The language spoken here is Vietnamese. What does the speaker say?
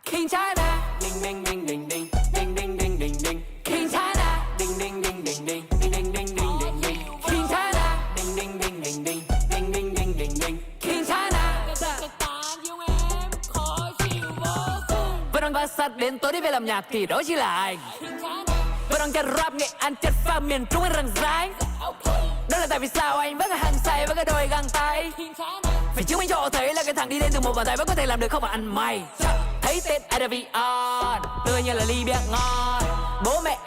King China, ding ding ding ding ding ding ding ding ding ding. King China, ding ding ding ding ding ding ding ding ding ding ding. King China, ding ding ding ding ding ding ding ding ding ding. King China. Vẫn đang va sát đến tối đi về làm nhạc thì đó chỉ là anh. Vẫn đang chặt rap Nghệ An chặt pha miền Trung anh răng rái. Đó là tại vì sao anh vẫn là hàng say với cái đôi găng tay. Phải chứng minh cho họ thấy là cái thằng đi lên từ một bàn tay vẫn có thể làm được không mà ăn mày. Thấy tên IDV on, tươi như là ly bia ngon. Bố mẹ anh